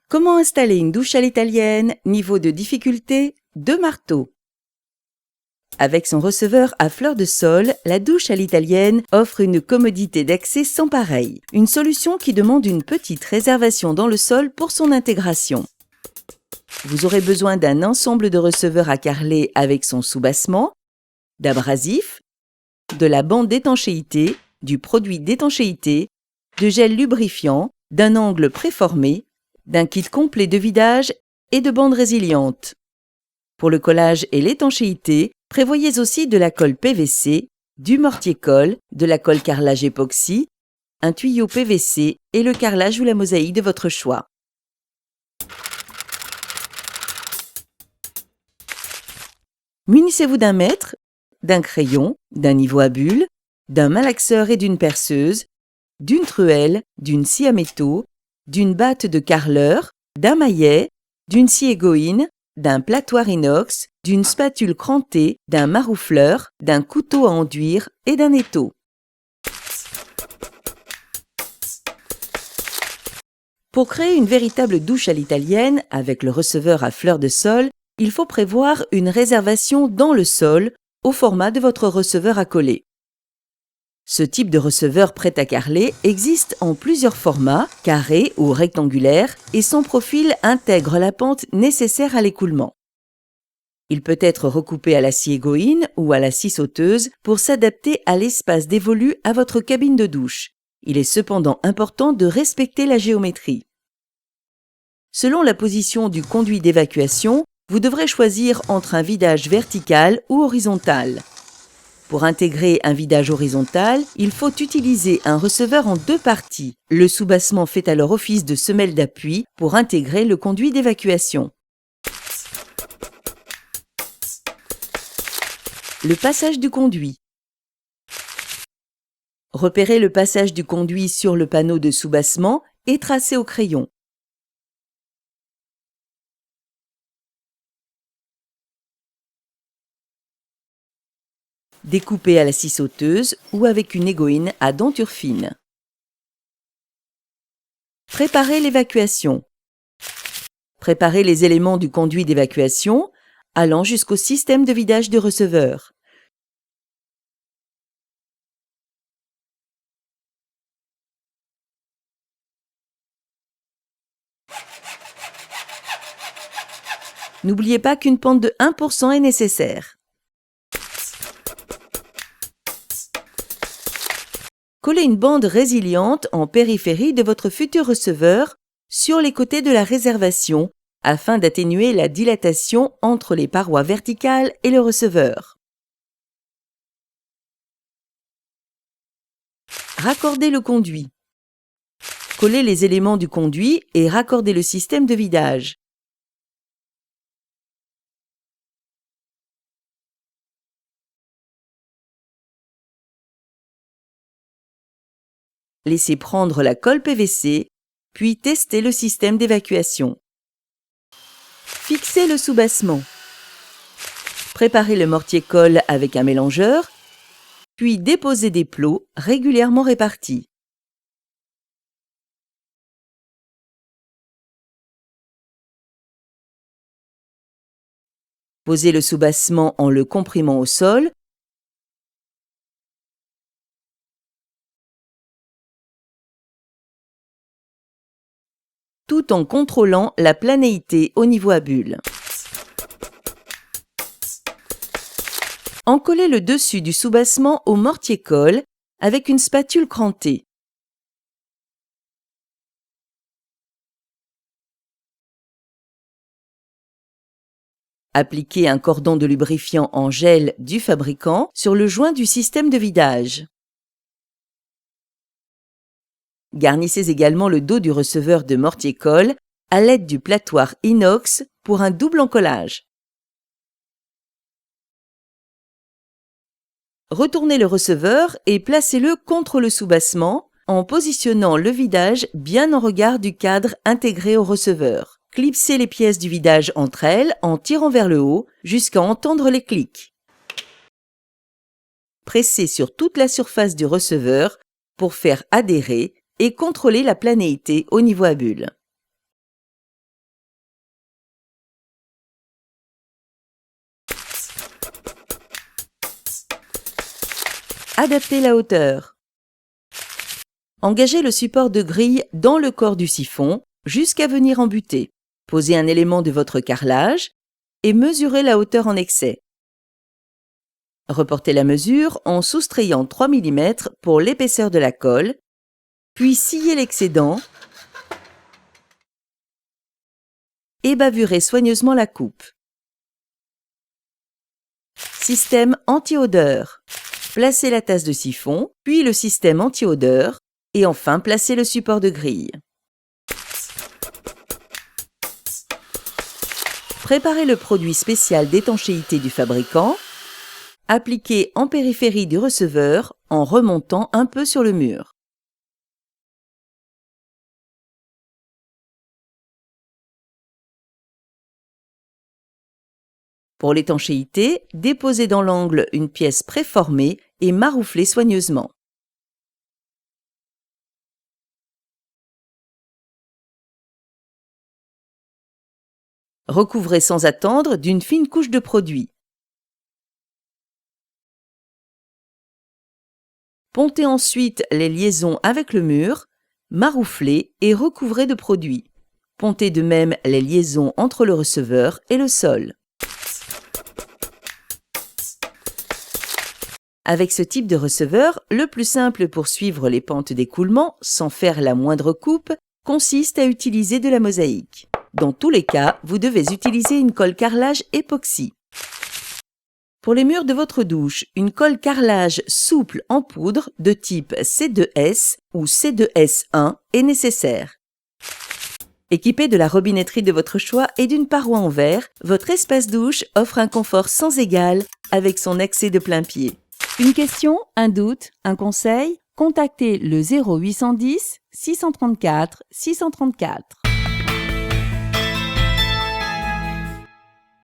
Comment installer une douche à l'italienne, niveau de difficulté 2 marteaux. Avec son receveur à fleur de sol, la douche à l'italienne offre une commodité d'accès sans pareil. Une solution qui demande une petite réservation dans le sol pour son intégration. Vous aurez besoin d'un ensemble de receveurs à carreler avec son soubassement, d'abrasifs, de la bande d'étanchéité, du produit d'étanchéité, de gel lubrifiant, d'un angle préformé, d'un kit complet de vidage et de bandes résilientes. Pour le collage et l'étanchéité, prévoyez aussi de la colle PVC, du mortier-colle, de la colle carrelage époxy, un tuyau PVC et le carrelage ou la mosaïque de votre choix. Munissez-vous d'un mètre, d'un crayon, d'un niveau à bulles, d'un malaxeur et d'une perceuse, d'une truelle, d'une scie à métaux, d'une batte de carreleur, d'un maillet, d'une scie égoïne, d'un platoir inox, d'une spatule crantée, d'un maroufleur, d'un couteau à enduire et d'un étau. Pour créer une véritable douche à l'italienne, avec le receveur à fleur de sol, il faut prévoir une réservation dans le sol, au format de votre receveur à coller. Ce type de receveur prêt à carreler existe en plusieurs formats, carré ou rectangulaire, et son profil intègre la pente nécessaire à l'écoulement. Il peut être recoupé à la scie égoïne ou à la scie sauteuse pour s'adapter à l'espace dévolu à votre cabine de douche. Il est cependant important de respecter la géométrie. Selon la position du conduit d'évacuation, vous devrez choisir entre un vidage vertical ou horizontal. Pour intégrer un vidage horizontal, il faut utiliser un receveur en 2 parties. Le soubassement fait alors office de semelle d'appui pour intégrer le conduit d'évacuation. Le passage du conduit. Repérez le passage du conduit sur le panneau de soubassement et tracez au crayon. Découpez à la scie sauteuse ou avec une égoïne à denture fine. Préparez l'évacuation. Préparez les éléments du conduit d'évacuation allant jusqu'au système de vidage du receveur. N'oubliez pas qu'une pente de 1% est nécessaire. Collez une bande résiliente en périphérie de votre futur receveur sur les côtés de la réservation afin d'atténuer la dilatation entre les parois verticales et le receveur. Raccordez le conduit. Collez les éléments du conduit et raccordez le système de vidage. Laissez prendre la colle PVC, puis testez le système d'évacuation. Fixez le soubassement. Préparez le mortier-colle avec un mélangeur, puis déposez des plots régulièrement répartis. Posez le soubassement en le comprimant au sol, tout en contrôlant la planéité au niveau à bulles. Encollez le dessus du soubassement au mortier-colle avec une spatule crantée. Appliquez un cordon de lubrifiant en gel du fabricant sur le joint du système de vidage. Garnissez également le dos du receveur de mortier-colle à l'aide du platoir inox pour un double encollage. Retournez le receveur et placez-le contre le soubassement en positionnant le vidage bien en regard du cadre intégré au receveur. Clipsez les pièces du vidage entre elles en tirant vers le haut jusqu'à entendre les clics. Pressez sur toute la surface du receveur pour faire adhérer et contrôler la planéité au niveau à bulles. Adaptez la hauteur. Engagez le support de grille dans le corps du siphon jusqu'à venir en butée. Posez un élément de votre carrelage et mesurez la hauteur en excès. Reportez la mesure en soustrayant 3 mm pour l'épaisseur de la colle, puis sciez l'excédent et bavurez soigneusement la coupe. Système anti-odeur. Placez la tasse de siphon, puis le système anti-odeur et enfin placez le support de grille. Préparez le produit spécial d'étanchéité du fabricant. Appliquez en périphérie du receveur en remontant un peu sur le mur. Pour l'étanchéité, déposez dans l'angle une pièce préformée et marouflez soigneusement. Recouvrez sans attendre d'une fine couche de produit. Pontez ensuite les liaisons avec le mur, marouflez et recouvrez de produit. Pontez de même les liaisons entre le receveur et le sol. Avec ce type de receveur, le plus simple pour suivre les pentes d'écoulement sans faire la moindre coupe consiste à utiliser de la mosaïque. Dans tous les cas, vous devez utiliser une colle carrelage époxy. Pour les murs de votre douche, une colle carrelage souple en poudre de type C2S ou C2S1 est nécessaire. Équipé de la robinetterie de votre choix et d'une paroi en verre, votre espace douche offre un confort sans égal avec son accès de plain-pied. Une question, un doute, un conseil? Contactez le 0810 634 634.